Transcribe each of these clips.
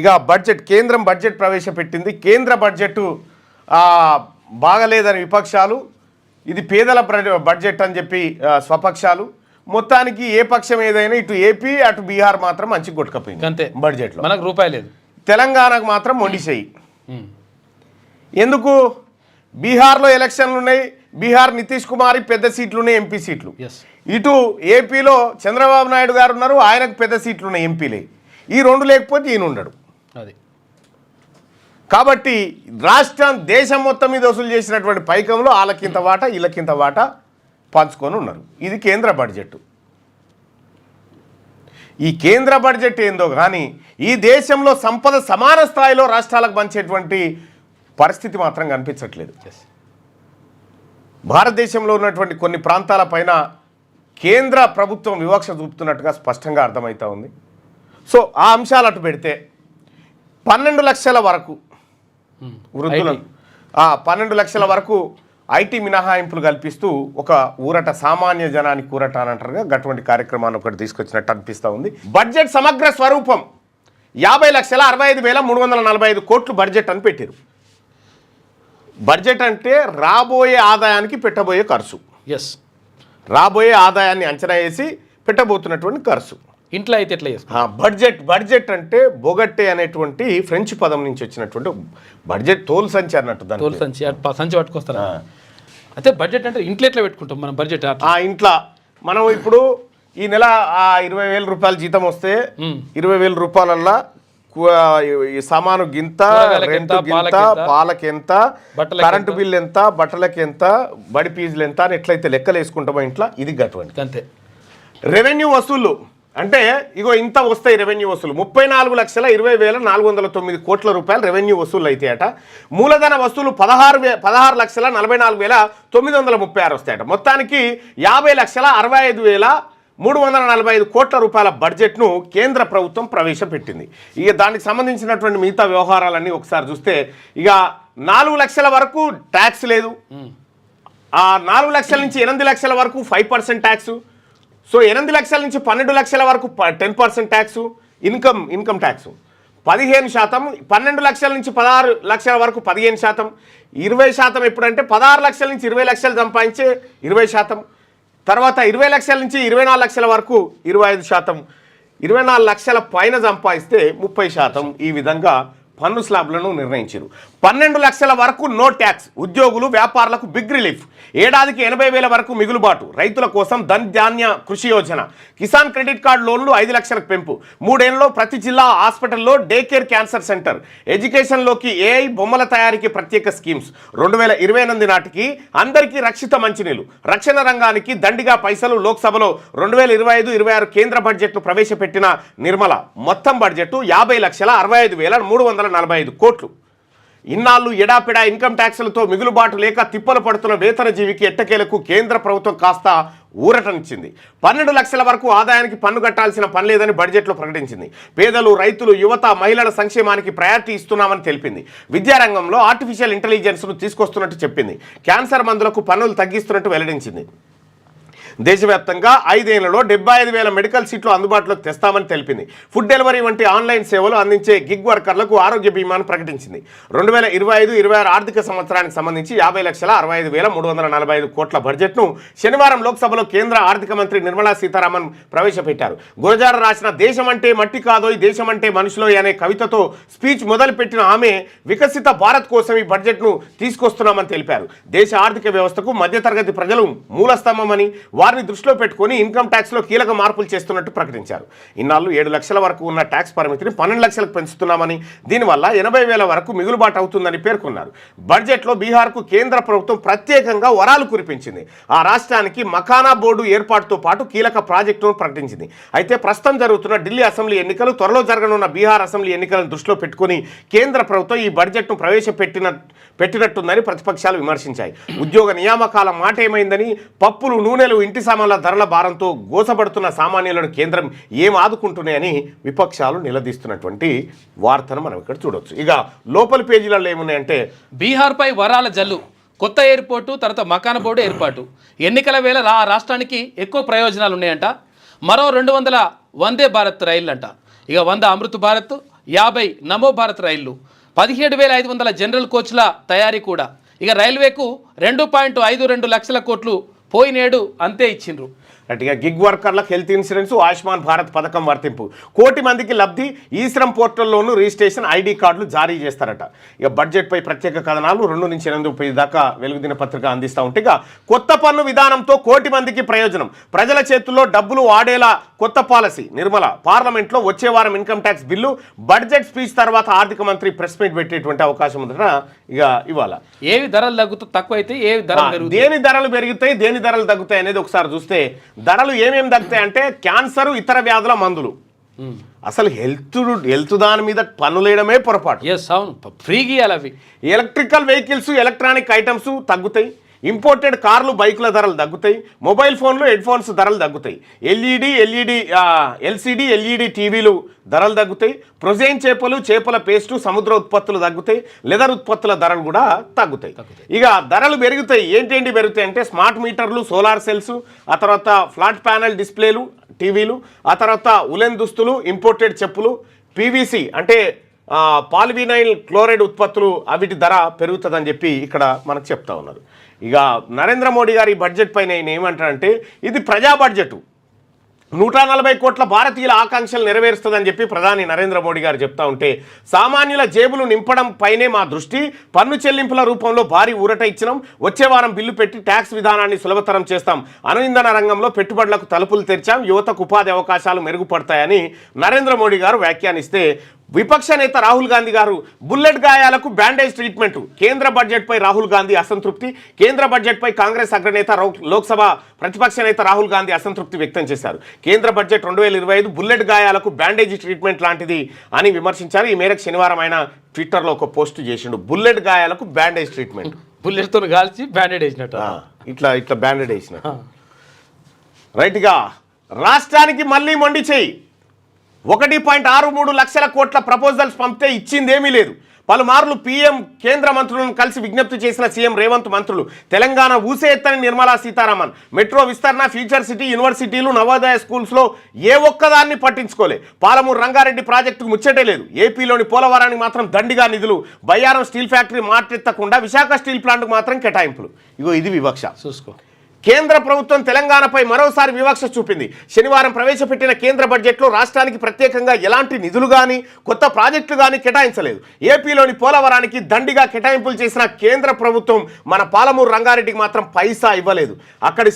ఇక బడ్జెట్ కేంద్రం బడ్జెట్ ప్రవేశపెట్టింది. కేంద్ర బడ్జెట్ బాగలేదని విపక్షాలు, ఇది పేదల బడ్జెట్ అని చెప్పి స్వపక్షాలు. మొత్తానికి ఏ పక్షం ఏదైనా ఇటు ఏపీ అటు బీహార్ మాత్రం మంచి కొట్టుకపోయింది అంతే. బడ్జెట్లో మనకు రూపాయి లేదు. తెలంగాణకు మాత్రం మొండిసేయి. ఎందుకు? బీహార్లో ఎలక్షన్లు ఉన్నాయి, బీహార్ నితీష్ కుమార్ పెద్ద సీట్లు ఉన్నాయి, ఎంపీ సీట్లు. ఇటు ఏపీలో చంద్రబాబు నాయుడు గారు ఉన్నారు, ఆయనకు పెద్ద సీట్లు ఉన్నాయి, ఎంపీలే. ఈ రెండు లేకపోతే ఈయన ఉండడు. అది కాబట్టి రాష్ట్రం దేశం మొత్తం మీద వసూలు చేసినటువంటి పైకంలో వాళ్ళకింత వాటా వీళ్ళకింత వాటా పంచుకొని ఉన్నారు. ఇది కేంద్ర బడ్జెట్. ఈ కేంద్ర బడ్జెట్ ఏందో కానీ ఈ దేశంలో సంపద సమాన స్థాయిలో రాష్ట్రాలకు పంచేటువంటి పరిస్థితి మాత్రం కనిపించట్లేదు. భారతదేశంలో ఉన్నటువంటి కొన్ని ప్రాంతాలపైన కేంద్ర ప్రభుత్వం వివక్ష చూపుతున్నట్టుగా స్పష్టంగా అర్థమవుతా ఉంది. సో ఆ అంశాలు అటు పెడితే 12 లక్షల వరకు వృద్ధులను 12 లక్షల వరకు ఐటీ మినహాయింపులు కల్పిస్తూ ఒక ఊరట, సామాన్య జనానికి ఊరట అని అంటారుగా, అటువంటి కార్యక్రమాన్ని ఒకటి తీసుకొచ్చినట్టు అనిపిస్తూ ఉంది. బడ్జెట్ సమగ్ర స్వరూపం 50,65,345 కోట్లు బడ్జెట్ అని పెట్టారు. బడ్జెట్ అంటే రాబోయే ఆదాయానికి పెట్టబోయే ఖర్చు. రాబోయే ఆదాయాన్ని అంచనా వేసి పెట్టబోతున్నటువంటి ఖర్చు. ఇంట్లో అయితే ఎట్లా చేస్తాం? బడ్జెట్ అంటే బొగట్టే అనేటువంటి ఫ్రెంచ్ పదం నుంచి వచ్చినటువంటి బడ్జెట్, తోలు సంచి అన్నట్టు. తోలు సంచి పట్టుకొస్తారా? అయితే బడ్జెట్ అంటే ఇంట్లో ఎట్లా పెట్టుకుంటాం మనం బడ్జెట్? ఇంట్లో మనం ఇప్పుడు ఈ నెల 20,000 రూపాయల జీతం వస్తే 20,000 రూపాయలల్లా సామాను గింత, రెంట్ గింత, పాలకెంత, కరెంటు బిల్ ఎంత, బట్టలకి ఎంత, బడి ఫీజులు ఎంత అని ఎట్లయితే లెక్కలు వేసుకుంటామో ఇంట్లో, ఇది గటువంటి. అంతే. రెవెన్యూ వసూళ్ళు అంటే ఇగో ఇంత వస్తాయి రెవెన్యూ వసూలు. 34,20,409 కోట్ల రూపాయలు రెవెన్యూ వసూలు అవుతాయట. మూలధన వసూలు 16,44,936 వస్తాయట. మొత్తానికి 50,65,345 కోట్ల రూపాయల బడ్జెట్ను కేంద్ర ప్రభుత్వం ప్రవేశపెట్టింది. ఇక దానికి సంబంధించినటువంటి మిగతా వ్యవహారాలన్నీ ఒకసారి చూస్తే ఇక 4 లక్షల వరకు ట్యాక్స్ లేదు. 4 లక్షల నుంచి 8 లక్షల వరకు 5% ట్యాక్స్. సో 8 లక్షల నుంచి 12 లక్షల వరకు 10% ట్యాక్స్. Income tax 15%. 12 లక్షల నుంచి 16 లక్షల వరకు 15%. 20% ఎప్పుడంటే 16 లక్షల నుంచి 20 లక్షలు సంపాదించే 20%. తర్వాత 20 లక్షల నుంచి 24 లక్షల వరకు 25%. 24 లక్షల పైన సంపాదిస్తే 30%. ఈ విధంగా పన్ను స్లాబ్లను నిర్ణయించారు. 12 లక్షల వరకు నో ట్యాక్స్. ఉద్యోగులు, వ్యాపారులకు బిగ్ రిలీఫ్. ఏడాదికి 80,000 వరకు మిగులుబాటు. రైతుల కోసం ధాన్య కృషి యోజన. కిసాన్ క్రెడిట్ కార్డు లోన్లు 5 లక్షలకు పెంపు. 3 ఏళ్లలో ప్రతి జిల్లా హాస్పిటల్లో డే కేర్ క్యాన్సర్ సెంటర్. ఎడ్యుకేషన్లోకి ఏఐ బొమ్మల తయారీకి ప్రత్యేక స్కీమ్స్. 2028 నాటికి అందరికీ రక్షిత మంచినీళ్ళు. రక్షణ రంగానికి దండిగా పైసలు. లోక్సభలో 2025-26 కేంద్ర బడ్జెట్ను ప్రవేశపెట్టిన నిర్మల. మొత్తం బడ్జెట్ 50,65,345 కోట్లు. ఇన్నాళ్ళు ఎడాపెడా ఇన్కమ్ ట్యాక్స్లతో మిగులుబాటు లేక తిప్పలు పడుతున్న వేతన జీవికి ఎట్టకేలకు కేంద్ర ప్రభుత్వం కాస్త ఊరటనిచ్చింది. 12 లక్షల వరకు ఆదాయానికి పన్ను కట్టాల్సిన పని లేదని బడ్జెట్లో ప్రకటించింది. పేదలు, రైతులు, యువత, మహిళల సంక్షేమానికి ప్రయారిటీ ఇస్తున్నామని తెలిపింది. విద్యారంగంలో ఆర్టిఫిషియల్ ఇంటెలిజెన్స్ను తీసుకొస్తున్నట్టు చెప్పింది. క్యాన్సర్ మందులకు పన్నులు తగ్గిస్తున్నట్టు వెల్లడించింది. దేశవ్యాప్తంగా 5 ఏళ్లలో 75,000 మెడికల్ సీట్లు అందుబాటులోకి తెస్తామని తెలిపింది. ఫుడ్ డెలివరీ వంటి ఆన్లైన్ సేవలు అందించే గిగ్ వర్కర్లకు ఆరోగ్య బీమాను ప్రకటించింది. 2025-26 ఆర్థిక సంవత్సరానికి సంబంధించి 50,65,345 కోట్ల బడ్జెట్ను శనివారం లోక్సభలో కేంద్ర ఆర్థిక మంత్రి నిర్మలా సీతారామన్ ప్రవేశపెట్టారు. గురజాడ రాసిన దేశం అంటే మట్టి కాదోయ్, దేశం అంటే మనుషులోయ్ అనే కవితతో స్పీచ్ మొదలుపెట్టిన ఆమె వికసిత భారత్ కోసం ఈ బడ్జెట్ను తీసుకొస్తున్నామని తెలిపారు. దేశ ఆర్థిక వ్యవస్థకు మధ్యతరగతి ప్రజలు మూలస్తంభమని, వారిని దృష్టిలో పెట్టుకుని ఇన్కమ్ ట్యాక్స్లో కీలక మార్పులు చేస్తున్నట్టు ప్రకటించారు. ఇన్నాళ్ళు 7 లక్షల వరకు ఉన్న ట్యాక్స్ పరిమితిని 12 లక్షలకు పెంచుతున్నామని, దీనివల్ల 80,000 వరకు మిగులుబాటు అవుతుందని పేర్కొన్నారు. బడ్జెట్లో బీహార్కు కేంద్ర ప్రభుత్వం ప్రత్యేకంగా వరాలు కురిపించింది. ఆ రాష్ట్రానికి మఖానా బోర్డు ఏర్పాటుతో పాటు కీలక ప్రాజెక్టును ప్రకటించింది. అయితే ప్రస్తుతం జరుగుతున్న ఢిల్లీ అసెంబ్లీ ఎన్నికలు, త్వరలో జరగనున్న బీహార్ అసెంబ్లీ ఎన్నికలను దృష్టిలో పెట్టుకుని కేంద్ర ప్రభుత్వం ఈ బడ్జెట్ను ప్రవేశపెట్టినట్టుందని ప్రతిపక్షాలు విమర్శించాయి. ఉద్యోగ నియామకాల మాట ఏమైందని, పప్పులు, నూనెలు, ఇంటి సామాన్ల ధరల భారంతో గోసపడుతున్న సామాన్యులను కేంద్రం ఏం ఆదుకుంటున్నాయని విపక్షాలు నిలదీస్తున్నటువంటి వార్తను మనం ఇక్కడ చూడొచ్చు. ఇక లోపలి పేజీలలో ఏమున్నాయంటే, బీహార్పై వరాల జల్లు, కొత్త ఎయిర్పోర్టు, తర్వాత మకాన బోర్డు ఏర్పాటు, ఎన్నికల వేళ రాష్ట్రానికి ఎక్కువ ప్రయోజనాలు ఉన్నాయంట, మరో 200 వందే భారత్ రైళ్లంట, ఇక 100 అమృత్ భారత్, 50 నమో భారత్ రైళ్లు, 17,500 జనరల్ కోచ్ల తయారీ కూడా. ఇక రైల్వేకు 2.52 లక్షల కోట్లు పోయినేడు అంతే ఇచ్చిండ్రు. అటుగా గిగ్ వర్కర్లకు హెల్త్ ఇన్సూరెన్స్, ఆయుష్మాన్ భారత్ పథకం వర్తింపు, 1 కోటి మందికి లబ్ధి, ఈశ్రమ్ పోర్టల్లోనూ రిజిస్ట్రేషన్, ఐడి కార్డులు జారీ చేస్తారట. ఇక బడ్జెట్పై ప్రత్యేక కథనాలు 2 నుంచి 8 దాకా వెలుగు దిన పత్రిక అందిస్తూ ఉంటే, ఇక కొత్త పన్ను విధానంతో 1 కోటి మందికి ప్రయోజనం, ప్రజల చేతుల్లో డబ్బులు ఆడేలా కొత్త పాలసీ. నిర్మల పార్లమెంట్లో వచ్చే వారం income tax bill, budget speech తర్వాత ఆర్థిక మంత్రి ప్రెస్ మీట్ పెట్టేటువంటి అవకాశం ఉందట. ఇక ఇవాళ ఏవి ధరలు తక్కువైతే ఏవి ధరలు పెరుగుతాయి, దేని ధరలు పెరుగుతాయి, దేని ధరలు తగ్గుతాయి అనేది ఒకసారి చూస్తే, ధరలు ఏమేమి తగ్గుతాయి అంటే క్యాన్సర్, ఇతర వ్యాధుల మందులు. అసలు హెల్త్ దాని మీద పన్నులేయడమే పొరపాటు. అవును, ఫ్రీగా ఇవ్వాలి అవి. ఎలక్ట్రికల్ వెహికల్స్, ఎలక్ట్రానిక్ ఐటమ్స్ తగ్గుతాయి, ఇంపోర్టెడ్ కార్లు, బైకుల ధరలు తగ్గుతాయి, మొబైల్ ఫోన్లు, హెడ్ ఫోన్స్ ధరలు తగ్గుతాయి, ఎల్సిడి ఎల్ఈడి టీవీలు ధరలు తగ్గుతాయి, ప్రొజైన్ చేపల పేస్టు, సముద్ర ఉత్పత్తులు తగ్గుతాయి, లెదర్ ఉత్పత్తుల ధరలు కూడా తగ్గుతాయి. ఇక ధరలు పెరుగుతాయి, ఏంటేంటి పెరుగుతాయి అంటే స్మార్ట్ మీటర్లు, సోలార్ సెల్స్, ఆ తర్వాత ఫ్లాట్ ప్యానెల్ డిస్ప్లేలు, టీవీలు, ఆ తర్వాత ఉలెన్ దుస్తులు, ఇంపోర్టెడ్ చెప్పులు, పీవీసీ అంటే పాలివినైల్ క్లోరైడ్ ఉత్పత్తులు, అవిటి ధర పెరుగుతుందని చెప్పి ఇక్కడ మనకు చెప్తా ఉన్నారు. ఇక నరేంద్ర మోడీ గారు ఈ బడ్జెట్ పైన ఆయన ఏమంటారంటే, ఇది ప్రజా బడ్జెట్, 140 కోట్ల భారతీయుల ఆకాంక్షలు నెరవేరుస్తుందని చెప్పి ప్రధాని నరేంద్ర మోడీ గారు చెప్తా ఉంటే, సామాన్యుల జేబులు నింపడం పైనే మా దృష్టి, పన్ను చెల్లింపుల రూపంలో భారీ ఊరట ఇచ్చినాం, వచ్చే వారం బిల్లు పెట్టి ట్యాక్స్ విధానాన్ని సులభతరం చేస్తాం, అణుఇంధన రంగంలో పెట్టుబడులకు తలుపులు తెరిచాం, యువతకు ఉపాధి అవకాశాలు మెరుగుపడతాయని నరేంద్ర మోడీ గారు వ్యాఖ్యానిస్తే, విపక్ష నేత రాహుల్ గాంధీ గారు బుల్లెట్ గాయాలకు బ్యాండేజ్ ట్రీట్మెంట్, కేంద్ర బడ్జెట్పై రాహుల్ గాంధీ అసంతృప్తి, కేంద్ర బడ్జెట్పై కాంగ్రెస్ అగ్రనేత లోక్సభ ప్రతిపక్ష నేత రాహుల్ గాంధీ అసంతృప్తి వ్యక్తం చేశారు. కేంద్ర బడ్జెట్ 2025 బుల్లెట్ గాయాలకు బ్యాండేజ్ ట్రీట్మెంట్ లాంటిది అని విమర్శించారు. ఈ మేరకు శనివారం ఆయన ట్విట్టర్లో ఒక పోస్ట్ చేసిండు, బుల్లెట్ గాయాలకు బ్యాండేజ్ ట్రీట్మెంట్, బుల్లెట్తో కాల్చి బ్యాండేడ్ వేసినట్టు, ఇట్లా బ్యాండేడ్ వేసినట్టు. రైట్గా రాష్ట్రానికి మళ్ళీ మొండి చేయి, 1.63 లక్షల కోట్ల ప్రపోజల్స్ పంపితే ఇచ్చిందేమీ లేదు. పలుమార్లు పీఎం కేంద్ర మంత్రులను కలిసి విజ్ఞప్తి చేసిన సీఎం రేవంత్ మంత్రులు, తెలంగాణ ఊసే ఎత్తని నిర్మలా సీతారామన్, మెట్రో విస్తరణ, ఫ్యూచర్ సిటీ, యూనివర్సిటీలు, నవోదయ స్కూల్స్లో ఏ ఒక్కదాన్ని పట్టించుకోలే. పాలమూరు రంగారెడ్డి ప్రాజెక్టుకు ముచ్చటే లేదు. ఏపీలోని పోలవరానికి మాత్రం దండిగా నిధులు, బయ్యారం స్టీల్ ఫ్యాక్టరీ మాటెత్తకుండా విశాఖ స్టీల్ ప్లాంట్కు మాత్రం కేటాయింపులు. ఇగో ఇది వివక్ష. చూసుకో, కేంద్ర ప్రభుత్వం తెలంగాణపై మరోసారి వివక్ష చూపింది. శనివారం ప్రవేశపెట్టిన కేంద్ర బడ్జెట్లో రాష్ట్రానికి ప్రత్యేకంగా ఎలాంటి నిధులు కానీ కొత్త ప్రాజెక్టులు కానీ కేటాయించలేదు. ఏపీలోని పోలవరానికి దండిగా కేటాయింపులు చేసిన కేంద్ర ప్రభుత్వం మన పాలమూరు రంగారెడ్డికి మాత్రం పైసా ఇవ్వలేదు. అక్కడి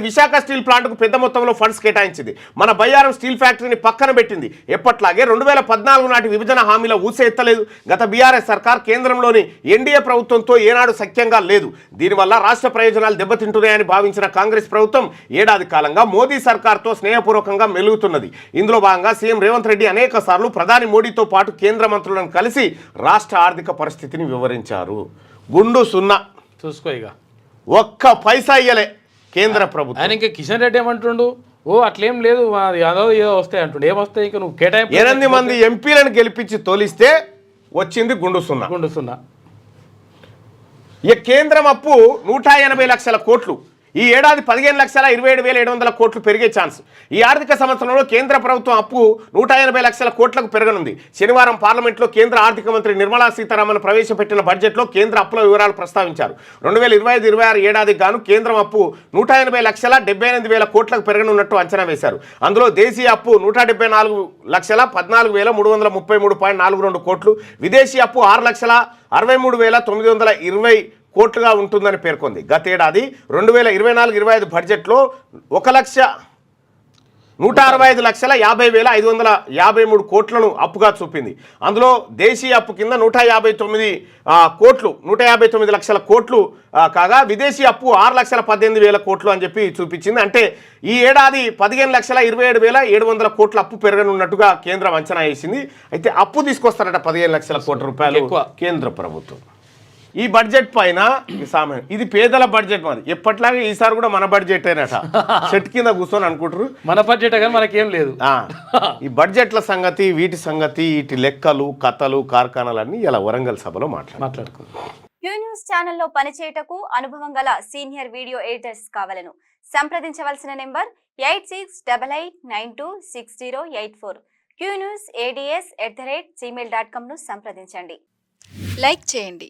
విశాఖ స్టీల్ ప్లాంట్కు పెద్ద మొత్తంలో ఫండ్స్ కేటాయించింది. మన బయ్యారం స్టీల్ ఫ్యాక్టరీని పక్కన పెట్టింది. ఎప్పట్లాగే 2014 నాటి విభజన హామీల ఊసే ఎత్తలేదు. గత బీఆర్ఎస్ సర్కార్ కేంద్రంలోని ఎన్డీఏ ప్రభుత్వంతో ఏనాడు సఖ్యంగా లేదు. దీనివల్ల రాష్ట్ర ప్రయోజనాలు దెబ్బతింటున్నాయని భావించిన కాంగ్రెస్ ప్రభుత్వం ఏడాది కాలంగా మోదీ సర్కార్తో స్నేహపూర్వకంగా మెలుగుతున్నది. ఇందులో భాగంగా సీఎం రేవంత్ రెడ్డి అనేక సార్లు ప్రధాని మోడీతో పాటు కేంద్ర మంత్రులను కలిసి రాష్ట్ర ఆర్థిక పరిస్థితిని వివరించారు. గుండు సున్నా. చూసుకో, ఇక ఒక్క పైసా ఇయ్యలే కేంద్ర ప్రభుత్వం. ఆయన ఇంకా కిషన్ రెడ్డి ఏమంటుండు, అట్లేం లేదు, ఏదో వస్తాయి అంటుండే. ఏమొస్తాయి? ఇంకా నువ్వు కేటాయింపు 8 మంది ఎంపీలను గెలిపించి తోలిస్తే వచ్చింది గుండు సున్నా. ఇక కేంద్రం అప్పు 180 లక్షల కోట్లు. ఈ ఏడాది 15,27,700 కోట్లు పెరిగే ఛాన్స్. ఈ ఆర్థిక సంవత్సరంలో కేంద్ర ప్రభుత్వం అప్పు 180 లక్షల కోట్లకు పెరగనుంది. శనివారం పార్లమెంట్లో కేంద్ర ఆర్థిక మంత్రి నిర్మలా సీతారామన్ ప్రవేశపెట్టిన బడ్జెట్లో కేంద్ర అప్పుల వివరాలు ప్రస్తావించారు. 2025-26 ఏడాదికి గాను కేంద్రం అప్పు 180,78,000 కోట్లకు పెరగనున్నట్టు అంచనా వేశారు. అందులో దేశీయ అప్పు 174,13,333.42 కోట్లు, విదేశీ అప్పు 6,63,920 కోట్లుగా ఉంటుందని పేర్కొంది. గతేడాది 2024-25 బడ్జెట్లో 1,65,50,553 కోట్లను అప్పుగా చూపింది. అందులో దేశీయ అప్పు కింద 159 లక్షల కోట్లు కాగా విదేశీ అప్పు 6,18,000 కోట్లు అని చెప్పి చూపించింది. అంటే ఈ ఏడాది 15,27,700 కోట్ల అప్పు పెరగనున్నట్టుగా కేంద్రం అంచనా వేసింది. అయితే అప్పు తీసుకొస్తారట 15 లక్షల కోట్ల రూపాయలు కేంద్ర ప్రభుత్వం. ఈ బడ్జెట్ పైన ఇది పేదల బడ్జెట్, మరి ఎప్పట్లాగే ఈసారి కూడా మన బడ్జెట్ అయినట. చెట్టు కింద కూర్చొని అనుకుంటారు మన బడ్జెట్ కానీ మనకేం లేదు. ఈ బడ్జెట్ల సంగతి, వీటి సంగతి, వీటి లెక్కలు, కథలు, కార్ఖానాలన్నీ ఇలా వరంగల్ సభలో మాట్లాడుకుంటాం. క్యూ న్యూస్ ఛానల్లో పనిచేయటకు అనుభవం గల సీనియర్ వీడియో ఎడిటర్స్ కావాలను సంప్రదించవలసిన నెంబర్ 8688926084. qnews@ads@gmail.com ను సంప్రదించండి. లైక్ చేయండి.